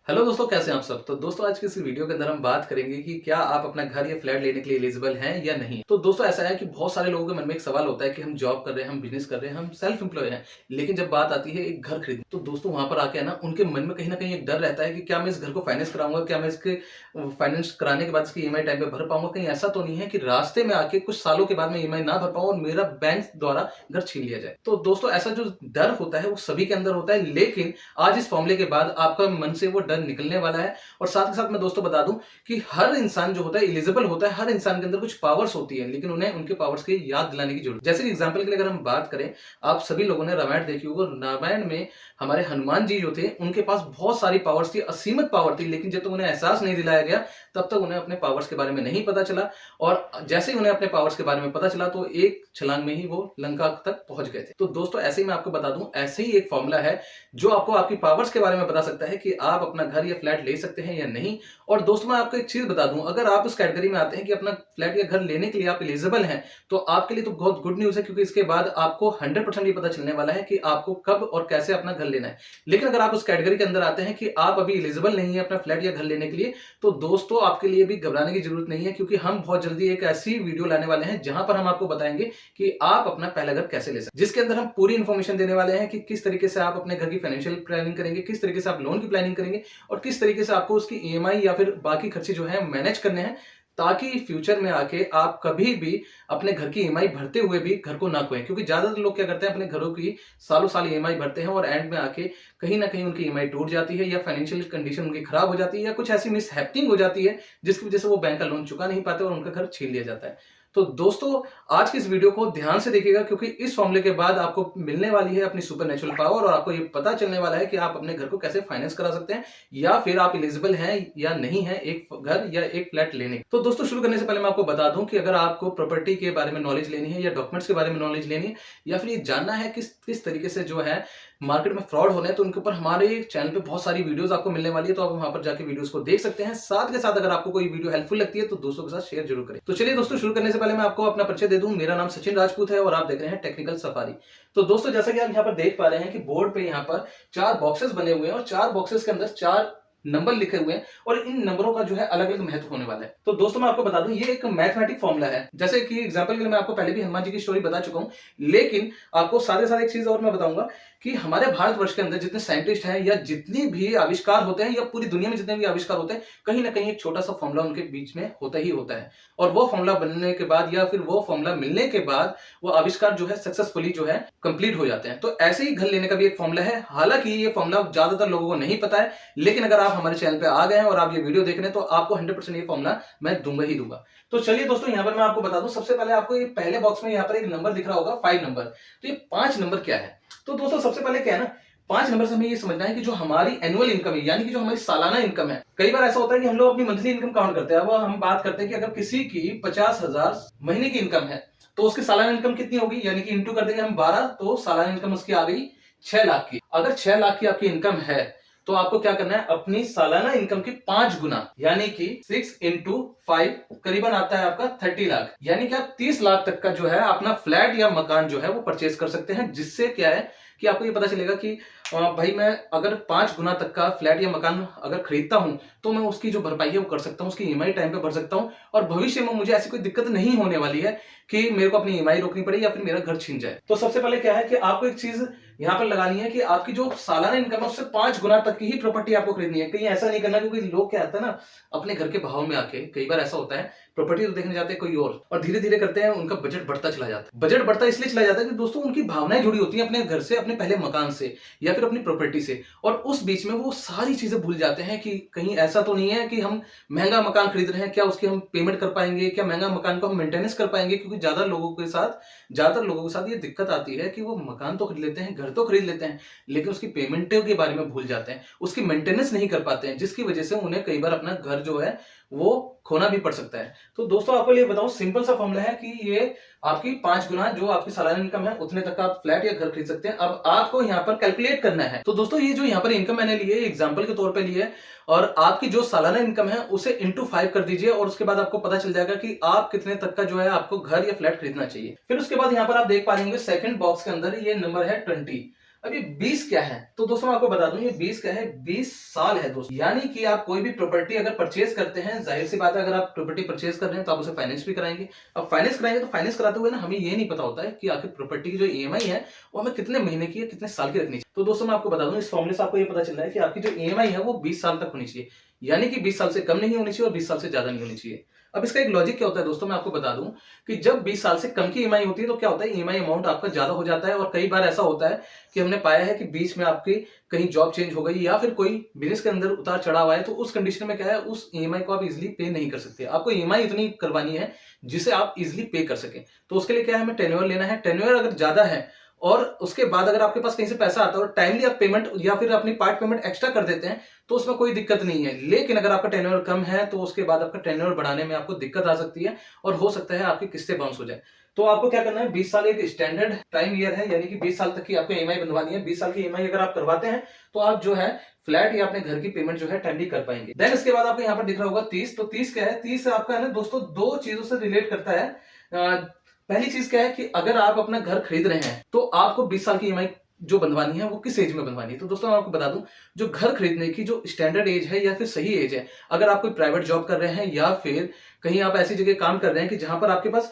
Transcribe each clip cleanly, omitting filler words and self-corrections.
Hello दोस्तों, कैसे हैं आप सब। तो दोस्तों आज की इस वीडियो के अंदर हम बात करेंगे कि क्या आप अपना घर या फ्लैट लेने के लिए एलिजिबल हैं या नहीं। तो दोस्तों ऐसा है कि बहुत सारे लोगों के मन में एक सवाल होता है कि हम जॉब कर रहे हैं, हम बिजनेस कर रहे हैं, हम सेल्फ एम्प्लॉय हैं, लेकिन जब बात आती है एक घर खरीदने, तो दोस्तों वहां पर आके ना उनके मन में कहीं ना कहीं एक डर रहता है कि क्या मैं इस घर को फाइनेंस कराऊंगा, क्या मैं इसके फाइनेंस कराने के बाद इसकी ईएमआई टाइम पे भर पाऊंगा। कहीं ऐसा तो नहीं है कि रास्ते में आके कुछ सालों के बाद मैं ईएमआई ना भर पाऊं और मेरा बैंक द्वारा घर छीन लिया जाए। तो दोस्तों ऐसा जो डर होता है वो सभी के अंदर होता है, लेकिन आज इस फॉर्मूले के बाद आपका मन से वो डर निकलने वाला है। और साथ के साथ मैं दोस्तों बता दूं कि हर इंसान जो होता है एलिजिबल होता है, हर इंसान के अंदर कुछ पावर्स होती है, लेकिन उन्हें उनके पावर्स की याद दिलाने की जरूरत। जैसे कि एग्जांपल के लिए अगर हम बात करें, आप सभी लोगों ने रामायण देखी होगी। रामायण में हमारे हनुमान जी जो थे उनके पास बहुत सारी पावर्स थी, असीमित पावर थी, लेकिन जब तक उन्हें एहसास नहीं दिलाया गया तब तक उन्हें अपने पावर्स के बारे में नहीं पता चला। और जैसे ही उन्हें अपने पावर्स के बारे में पता चला तो एक छलांग में ही वो लंका तक पहुंच गए थे। तो दोस्तों ऐसे ही मैं आपको बता दूं, ऐसे ही एक फॉर्मूला है जो आपको आपकी पावर्स के बारे में बता सकता है कि आप अपना घर या फ्लैट ले सकते हैं या नहीं। और दोस्तों मैं आपको एक चीज बता दूं, अगर आप उस कैटेगरी में आते हैं कि अपना फ्लैट या घर लेने के लिए आप एलिजिबल हैं, तो आपके लिए तो बहुत गुड न्यूज है, क्योंकि इसके बाद आपको 100% ये पता चलने वाला है कि आपको कब और कैसे अपना घर लेना है। लेकिन अगर आप उस कैटेगरी के अंदर आते हैं कि आप अभी एलिजिबल नहीं है अपना फ्लैट या घर लेने के लिए, तो दोस्तों आपके लिए भी घबराने की जरूरत नहीं है, क्योंकि हम बहुत जल्दी एक ऐसी वीडियो लाने वाले हैं जहां पर हम आपको बताएंगे कि आप अपना पहला घर कैसे ले सकते हैं, जिसके अंदर हम पूरी इंफॉर्मेशन देने वाले हैं कि किस तरीके से आप अपने घर की फाइनेंशियल प्लानिंग करेंगे, किस तरीके से आप लोन की प्लानिंग करेंगे और किस तरीके से आपको उसकी ईएमआई या फिर बाकी खर्चे जो है मैनेज करने हैं, ताकि फ्यूचर में आके आप कभी भी अपने घर की ईएमआई भरते हुए भी घर को ना खोएं। क्योंकि ज्यादातर लोग क्या करते हैं, अपने घरों की सालों साल ईएमआई भरते हैं और एंड में आके कहीं ना कहीं उनकी ईएमआई टूट जाती है या फाइनेंशियल कंडीशन उनकी खराब हो जाती है या कुछ ऐसी मिस हैपनिंग हो जाती है जिसकी वजह से वो बैंक का लोन चुका नहीं पाते और उनका घर छीन लिया जाता है। तो दोस्तों आज की इस वीडियो को ध्यान से देखिएगा, क्योंकि इस फॉर्मूले के बाद आपको मिलने वाली है अपनी सुपरनेचुरल पावर और आपको ये पता चलने वाला है कि आप अपने घर को कैसे फाइनेंस करा सकते हैं या फिर आप एलिजिबल हैं या नहीं है एक घर या एक फ्लैट लेने। तो दोस्तों शुरू करने से पहले मैं आपको बता दूं कि अगर आपको प्रॉपर्टी के बारे में नॉलेज लेनी है या डॉक्यूमेंट्स के बारे में नॉलेज लेनी है या फिर ये जानना है किस किस तरीके से जो है मार्केट में फ्रॉड हो रहे हैं, तो उनके ऊपर हमारे चैनल पे बहुत सारी वीडियोस आपको मिलने वाली है, तो आप वहां पर जाके वीडियोस को देख सकते हैं। साथ के साथ अगर आपको कोई वीडियो हेल्पफुल लगती है तो दोस्तों के साथ शेयर जरूर करें। तो चलिए दोस्तों शुरू करने से पहले मैं आपको अपना परिचय दे दूं। मेरा नाम सचिन राजपूत है और आप देख रहे हैं टेक्निकल सफारी। तो दोस्तों जैसा कि आप यहाँ पर देख पा रहे हैं कि बोर्ड पे यहाँ पर 4 बॉक्सेस बने हुए हैं और 4 बॉक्सेस के अंदर 4 नंबर लिखे हुए हैं और इन नंबरों का जो है अलग अलग महत्व होने वाला है। तो दोस्तों मैं आपको बता दूं, ये एक मैथमेटिक फॉर्मूला है। जैसे कि एग्जांपल के लिए मैं आपको पहले भी हनुमान जी की स्टोरी बता चुका हूं, लेकिन आपको साथ एक चीज और मैं बताऊंगा कि हमारे भारतवर्ष के अंदर जितने साइंटिस्ट हैं या जितनी भी आविष्कार होते हैं या पूरी दुनिया में जितने भी आविष्कार होते हैं, कहीं ना कहीं एक छोटा सा फॉर्मूला उनके बीच में होता ही होता है। और वो फॉर्मूला बनने के बाद या फिर वो फॉर्मूला मिलने के बाद वो आविष्कार जो है सक्सेसफुली जो है कंप्लीट हो जाते हैं। तो ऐसे ही घर लेने का भी एक फॉर्मूला है। हालांकि ये फॉर्मूला ज्यादातर लोगों को नहीं पता है, लेकिन अगर आप हमारे चैनल पे आ गए हैं और आप ये वीडियो देख रहे हैं तो आपको 100% ये फॉर्मूला मैं दूंगा ही दूंगा। तो चलिए दोस्तों यहाँ पर मैं आपको बता दूं, सबसे पहले आपको ये पहले बॉक्स में यहाँ पर एक नंबर दिख रहा होगा 5 नंबर। तो ये 5 नंबर क्या है? तो दोस्तों सबसे पहले क्या है ना, 5 नंबर से हमें ये समझना है कि जो हमारी एनुअल इनकम है, यानी कि जो हमारी सालाना इनकम है। कई बार ऐसा होता है कि हम लोग अपनी मंथली इनकम काउंट करते हैं। अब हम बात करते हैं कि अगर किसी की 50,000 महीने की इनकम है तो उसकी सालाना इनकम कितनी होगी, यानी कि इंटू कर देंगे हम 12, तो सालाना इनकम उसकी आ गई 6 लाख की। अगर 6 लाख की आपकी इनकम है तो आपको क्या करना है, अपनी सालाना इनकम की 5 गुना, यानी कि 6 इंटू 5 करीबन आता है आपका 30 लाख, यानी कि आप 30 लाख तक का जो है अपना फ्लैट या मकान जो है वो परचेज कर सकते हैं। जिससे क्या है कि आपको ये पता चलेगा कि भाई मैं अगर 5 गुना तक का फ्लैट या मकान अगर खरीदता हूं तो मैं उसकी जो भरपाई है वो कर सकता हूं, उसकी ईएमआई टाइम पे भर सकता हूं और भविष्य में मुझे ऐसी कोई दिक्कत नहीं होने वाली है कि मेरे को अपनी ईएमआई रोकनी पड़े या फिर मेरा घर छीन जाए। तो सबसे पहले क्या है कि आपको एक चीज यहां पर लगानी है कि आपकी जो सालाना इनकम है उससे 5 गुना तक की ही प्रॉपर्टी आपको खरीदनी है। कहीं ऐसा नहीं करना, क्योंकि लोग क्या होता है ना, अपने घर के भाव में आके कई बार ऐसा होता है प्रॉपर्टी तो देखने जाते हैं कोई और धीरे धीरे करते हैं उनका बजट बढ़ता चला जाता है। बजट बढ़ता इसलिए चला जाता है कि दोस्तों उनकी भावनाएं जुड़ी होती हैं अपने घर से, अपने पहले मकान से या फिर अपनी प्रॉपर्टी से, और उस बीच में वो सारी चीजें भूल जाते हैं कि कहीं ऐसा तो नहीं है कि हम महंगा मकान खरीद रहे हैं, क्या उसकी हम पेमेंट कर पाएंगे, क्या महंगा मकान को हम मेंटेनेंस कर पाएंगे। क्योंकि ज्यादातर लोगों के साथ ये दिक्कत आती है कि वो मकान तो खरीद लेते हैं, घर तो खरीद लेते हैं, लेकिन उसकी पेमेंटों के बारे में भूल जाते हैं, उसकी मेंटेनेंस नहीं कर पाते हैं, जिसकी वजह से उन्हें कई बार अपना घर जो है वो खोना भी पड़ सकता है। तो दोस्तों आपको लिए बताऊं, सिंपल सा फॉर्मूला है कि ये आपकी 5 गुना जो आपकी सालाना इनकम है उतने तक का आप फ्लैट या घर खरीद सकते हैं। अब आपको यहाँ पर कैलकुलेट करना है। तो दोस्तों ये जो यहाँ पर इनकम मैंने ली है एग्जांपल के तौर पे ली है, और आपकी जो सालाना इनकम है उसे इंटू 5 कर दीजिए और उसके बाद आपको पता चल जाएगा कि आप कितने तक का जो है आपको घर या फ्लैट खरीदना चाहिए। फिर उसके बाद यहाँ पर आप देख पा रहे होंगे सेकंड बॉक्स के अंदर ये नंबर है 20। अब ये 20 क्या है, तो दोस्तों मैं आपको बता दूं ये 20 क्या है, 20 साल है दोस्तों। यानी कि आप कोई भी प्रॉपर्टी अगर परचेज करते हैं, जाहिर सी बात है अगर आप प्रॉपर्टी परचेज कर रहे हैं तो आप उसे फाइनेंस भी कराएंगे। अब फाइनेंस कराएंगे तो फाइनेंस कराते हुए ना हमें ये नहीं पता होता है कि आखिर प्रॉपर्टी की जो ईएमआई है वो हमें कितने महीने की है, कितने साल की रखनी चाहिए। तो दोस्तों मैं आपको बता दूं इस फॉर्मूले से आपको ये पता चल रहा है कि आपकी जो ईएमआई है वो 20 साल तक होनी चाहिए। यानी कि 20 साल से कम नहीं होनी चाहिए और 20 साल से ज्यादा नहीं होनी चाहिए। अब इसका एक लॉजिक क्या होता है दोस्तों, मैं आपको बता दूं कि जब 20 साल से कम की ईएमआई होती है तो क्या होता है, ईएमआई अमाउंट आपका ज्यादा हो जाता है। और कई बार ऐसा होता है कि हमने पाया है कि बीच में आपकी कहीं जॉब चेंज हो गई या फिर कोई बिजनेस के अंदर उतार चढ़ाव आया, तो उस कंडीशन में क्या है, उस ईएमआई को आप इजीली पे नहीं कर सकते। आपको ईएमआई इतनी करवानी है जिसे आप इजीली पे कर सकें। तो उसके लिए क्या है, हमें टेन्योर लेना है। टेन्योर अगर ज्यादा है और उसके बाद अगर आपके पास कहीं से पैसा आता है और टाइमली आप पेमेंट या फिर अपनी पार्ट पेमेंट एक्स्ट्रा कर देते हैं तो उसमें कोई दिक्कत नहीं है। लेकिन अगर आपका टेन्योर कम है तो उसके बाद आपका टेन्योर बढ़ाने में आपको दिक्कत आ सकती है और हो सकता है आपकी किस्तें बाउंस हो जाए। तो आपको क्या करना है, 20 साल एक स्टैंडर्ड टाइम ईयर है, यानी कि 20 साल तक की आपको ईएमआई बंधवानी है। 20 साल की ईएमआई अगर आप करवाते हैं तो आप जो है फ्लैट या अपने घर की पेमेंट जो है टाइमली कर पाएंगे। देन इसके बाद आपको यहाँ पर दिख रहा होगा 30। तो 30 क्या है, 30 आपका है ना दोस्तों दो चीजों से रिलेट करता है। पहली चीज क्या है कि अगर आप अपना घर खरीद रहे हैं तो आपको 20 साल की ईएमआई जो बंधवानी है वो किस एज में बंधवानी है। तो दोस्तों मैं आपको बता दूं जो घर खरीदने की जो स्टैंडर्ड एज है या फिर सही एज है, अगर आप कोई प्राइवेट जॉब कर रहे हैं या फिर कहीं आप ऐसी जगह काम कर रहे हैं कि जहां पर आपके पास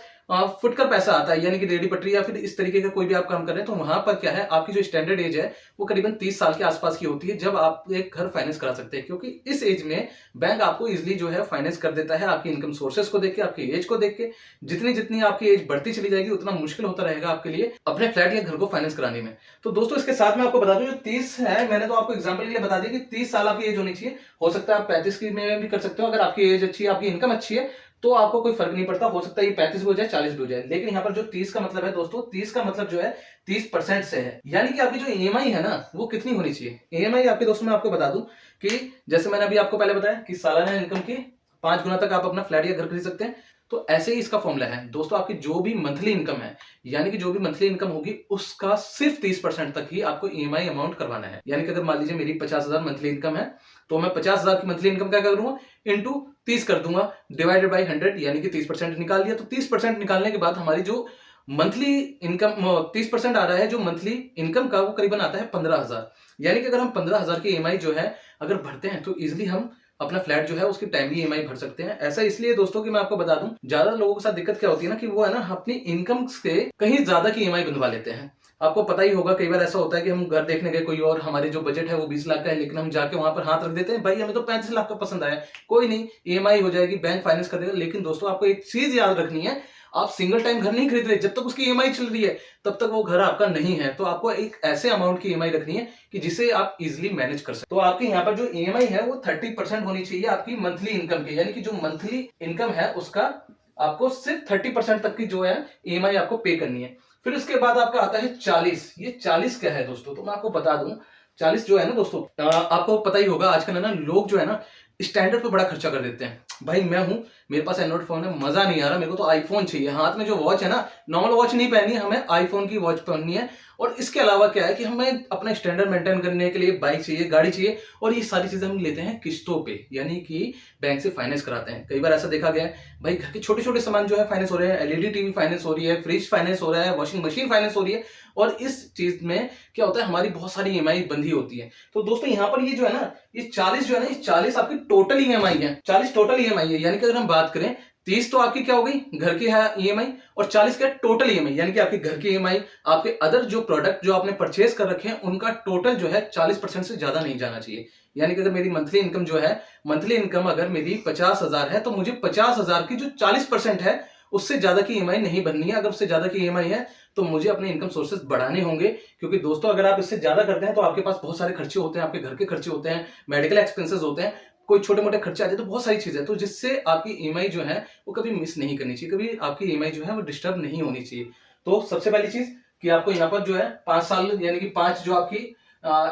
फुटकर पैसा आता है, यानी कि रेडी पटरी या फिर इस तरीके का कोई भी आप काम कर रहे हैं, तो वहां पर क्या है आपकी जो स्टैंडर्ड एज है वो करीबन 30 साल के आसपास की होती है जब आप एक घर फाइनेंस करा सकते हैं। क्योंकि इस एज में बैंक आपको इजिली जो है फाइनेंस कर देता है आपकी इनकम सोर्सेस को देख के, आपकी एज को देख के। जितनी जितनी आपकी एज बढ़ती चली जाएगी उतना मुश्किल होता रहेगा आपके लिए अपने फ्लैट या घर को फाइनेंस कराने में। तो दोस्तों इसके साथ में आपको बता दूं जो 30 है, मैंने तो आपको एग्जांपल के लिए बता दिया कि 30 साल आपकी एज होनी चाहिए। हो सकता है आप 35 की में भी कर सकते हो। अगर आपकी एज अच्छी है, आपकी इनकम अच्छी है तो आपको कोई फर्क नहीं पड़ता। हो सकता है ये 35 भी हो जाए, 40 भी हो जाए। लेकिन यहाँ पर जो 30 का मतलब है दोस्तों, 30 का मतलब जो है 30% से है। यानी कि आपकी जो ईएमआई है ना वो कितनी होनी चाहिए। ईएमआई आपके दोस्तों मैं आपको बता दूं कि जैसे मैंने अभी आपको पहले बताया कि सालाना इनकम की 5 गुना तक आप अपना फ्लैट या घर खरीद सकते हैं। तो ऐसे ही इसका फॉर्मूला है दोस्तों, आपकी जो भी मंथली इनकम है, यानी कि जो भी मंथली इनकम होगी उसका सिर्फ 30% तक ही आपको ईएमआई अमाउंट करवाना है। यानी कि अगर मान लीजिए मेरी 50,000 मंथली इनकम है तो मैं 50,000 की मंथली इनकम क्या करूंगा, इंटू 30 कर दूंगा, डिवाइडेड बाई 100, यानी कि 30% निकाल लिया। तो 30% निकालने के बाद हमारी जो मंथली इनकम 30% आ रहा है जो मंथली इनकम का, वो करीबन आता है 15,000। यानी कि अगर हम 15,000 की ईएमआई जो है अगर भरते हैं तो इजिली हम अपना फ्लैट जो है उसकी टाइमली ईएमआई भर सकते हैं। ऐसा इसलिए दोस्तों कि मैं आपको बता दूं ज्यादा लोगों के साथ दिक्कत क्या होती है ना कि वो है ना अपनी इनकम से कहीं ज्यादा की ईएमआई बनवा लेते हैं। आपको पता ही होगा कई बार ऐसा होता है कि हम घर देखने गए कोई और, हमारे जो बजट है वो 20 लाख का है, लेकिन हम जाके वहां पर हाथ रख देते हैं, भाई हमें तो 35 लाख का पसंद आया, कोई नहीं ईएमआई हो जाएगी, बैंक फाइनेंस कर देगा। लेकिन दोस्तों आपको एक चीज याद रखनी है, आप सिंगल टाइम घर नहीं खरीद रहे, जब तक उसकी ईएमआई चल रही है तब तक वो घर आपका नहीं है। तो आपको एक ऐसे अमाउंट की ईएमआई रखनी है कि जिसे आप इजिली मैनेज कर सकते। तो आपके यहाँ पर जो ईएमआई है वो 30% होनी चाहिए आपकी मंथली इनकम की, यानी कि जो मंथली इनकम है उसका आपको सिर्फ 30% तक की जो है ईएमआई आपको पे करनी है। फिर उसके बाद आपका आता है 40। ये 40 क्या है दोस्तों, तो मैं आपको बता दूं 40 जो है ना दोस्तों, आपको पता ही होगा आजकल है ना लोग जो है ना स्टैंडर्ड पे बड़ा खर्चा कर देते हैं। भाई मैं हूं, मेरे पास एंड्रॉइड फोन है, मजा नहीं आ रहा, मेरे को तो आईफोन चाहिए। हाथ में जो वॉच है ना, नॉर्मल वॉच नहीं पहननी है, हमें आईफोन की वॉच पहननी है। और इसके अलावा क्या है कि हमें अपना स्टैंडर्ड मेंटेन करने के लिए बाइक चाहिए, गाड़ी चाहिए, और ये सारी चीजें हम लेते हैं किस्तों पे, यानी कि बैंक से फाइनेंस कराते हैं। कई बार ऐसा देखा गया है भाई घर के छोटे छोटे सामान जो है फाइनेंस हो रहे हैं, एलईडी टीवी फाइनेंस हो रही है, फ्रिज फाइनेंस हो रहा है, वॉशिंग मशीन फाइनेंस हो रही है। और इस चीज में क्या होता है हमारी बहुत सारी ईएमआई बंधी होती है। तो दोस्तों यहाँ पर ये जो है ना ये 40 जो है ना, ये 40 आपकी टोटल ईएमआई है, 40 टोटल ईएमआई है। यानी कि अगर हम बात करें 30 तो आपकी क्या हो गई घर की है ईएमआई, और 40 क्या टोटल ईएमआई, यानी कि आपकी घर की ईएमआई, आपके अदर जो प्रोडक्ट जो आपने परचेज कर रखे हैं उनका टोटल जो है 40% से ज्यादा नहीं जाना चाहिए। यानी कि अगर मेरी मंथली इनकम जो है, मंथली इनकम अगर मेरी 50,000 है तो मुझे 50,000 की जो 40% है उससे ज्यादा की ईएमआई नहीं बननी है। अगर उससे ज्यादा की ईएमआई है तो मुझे अपने इनकम सोर्सेज बढ़ाने होंगे। क्योंकि दोस्तों अगर आप इससे ज्यादा करते हैं तो आपके पास बहुत सारे खर्चे होते हैं, आपके घर के खर्चे होते हैं, मेडिकल एक्सपेंसेस होते हैं, कोई छोटे मोटे खर्चे आते हैं, तो बहुत सारी चीजें हैं। तो जिससे आपकी ईएमआई जो है वो कभी मिस नहीं करनी चाहिए, कभी आपकी ईएमआई जो है वो डिस्टर्ब नहीं होनी चाहिए। तो सबसे पहली चीज कि आपको यहाँ पर जो है 5 साल यानी कि 5 जो आपकी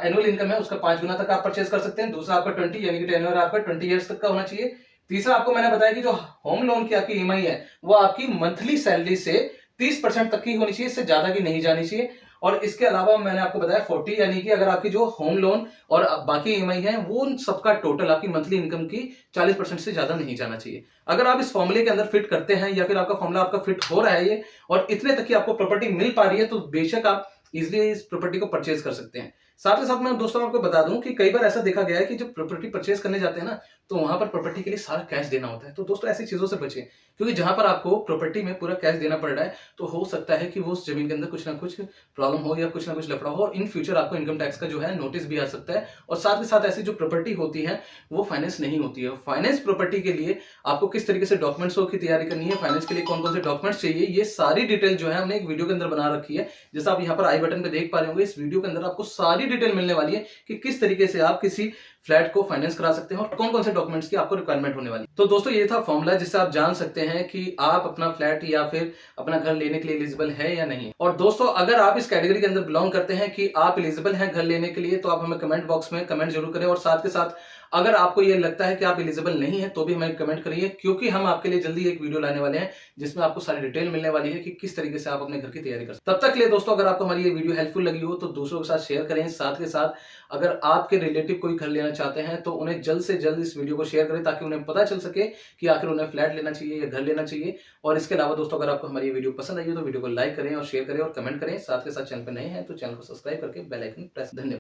एनुअल इनकम है उसका 5 गुना तक आप परचेज कर सकते हैं। दूसरा आपका 20 यानी कि टेन्योर आपका 20 ईयर्स तक का होना चाहिए। तीसरा आपको मैंने बताया कि जो होम लोन की आपकी ईएमआई है वो आपकी मंथली सैलरी से 30% तक की होनी चाहिए, इससे ज्यादा की नहीं जानी चाहिए। और इसके अलावा मैंने आपको बताया 40, यानी कि अगर आपकी जो होम लोन और बाकी ईएमआई है वो सबका टोटल आपकी मंथली इनकम की 40% से ज्यादा नहीं जाना चाहिए। अगर आप इस फॉर्मूले के अंदर फिट करते हैं या फिर आपका फॉर्मूला आपका फिट हो रहा है ये, और इतने तक की आपको प्रॉपर्टी मिल पा रही है, तो बेशक आप इजिली इस प्रॉपर्टी को परचेज कर सकते हैं। साथ ही साथ मैं दोस्तों आपको बता दूं कि कई बार ऐसा देखा गया है कि जब प्रॉपर्टी परचेज करने जाते हैं ना, तो वहां पर प्रॉपर्टी के लिए सारा कैश देना होता है। तो दोस्तों ऐसी चीजों से बचें, क्योंकि जहां पर आपको प्रॉपर्टी में पूरा कैश देना पड़ रहा है, तो हो सकता है कि वो उस जमीन के अंदर कुछ ना कुछ प्रॉब्लम हो या कुछ ना कुछ लफड़ा हो, और इन फ्यूचर आपको इनकम टैक्स का जो है नोटिस भी आ सकता है। और साथ ही साथ ऐसी जो प्रॉपर्टी होती है वो फाइनेंस नहीं होती है। फाइनेंस प्रॉपर्टी के लिए आपको किस तरीके से डॉक्यूमेंट्स की तैयारी करनी है, फाइनेंस के लिए कौन कौन से डॉक्यूमेंट्स चाहिए, ये सारी डिटेल जो है हमने एक वीडियो के अंदर बना रखी है। जैसा आप यहाँ पर आई बटन पे देख पा रहे होंगे, इस वीडियो के अंदर आपको सारी डिटेल मिलने वाली है कि किस तरीके से आप किसी फ्लैट को फाइनेंस करा सकते हैं और कौन कौन से डॉक्यूमेंट्स की आपको रिक्वायरमेंट होने वाली है। तो दोस्तों ये था फॉर्मूला जिससे आप जान सकते हैं कि आप अपना फ्लैट या फिर अपना घर लेने के लिए एलिजिबल है या नहीं। और दोस्तों अगर आप इस कैटेगरी के अंदर बिलोंग करते हैं कि आप एलिजिबल हैं घर लेने के लिए, तो आप हमें कमेंट बॉक्स में कमेंट जरूर करें। और साथ के साथ अगर आपको ये लगता है कि आप एलिजिबल नहीं है तो भी हमें कमेंट करिए, क्योंकि हम आपके लिए जल्दी एक वीडियो लाने वाले हैं जिसमें आपको सारी डिटेल मिलने वाली है कि किस तरीके से आप अपने घर की तैयारी कर सकते हैं। तब तक के लिए दोस्तों अगर आपको हमारी ये वीडियो हेल्पफुल लगी हो तो दूसरों के साथ शेयर करें। साथ के साथ अगर आपके रिलेटिव कोई घर लेना चाहते हैं तो उन्हें जल्द से जल्द इस वीडियो को शेयर करें, ताकि उन्हें पता चल सके कि आखिर उन्हें फ्लैट लेना चाहिए या घर लेना चाहिए। और इसके अलावा दोस्तों अगर आपको हमारी ये वीडियो पसंद आई हो तो वीडियो को लाइक करें और शेयर करें और कमेंट करें। साथ के साथ चैनल पर नए हैं तो चैनल को सब्सक्राइब करके बेल आइकन प्रेस। धन्यवाद।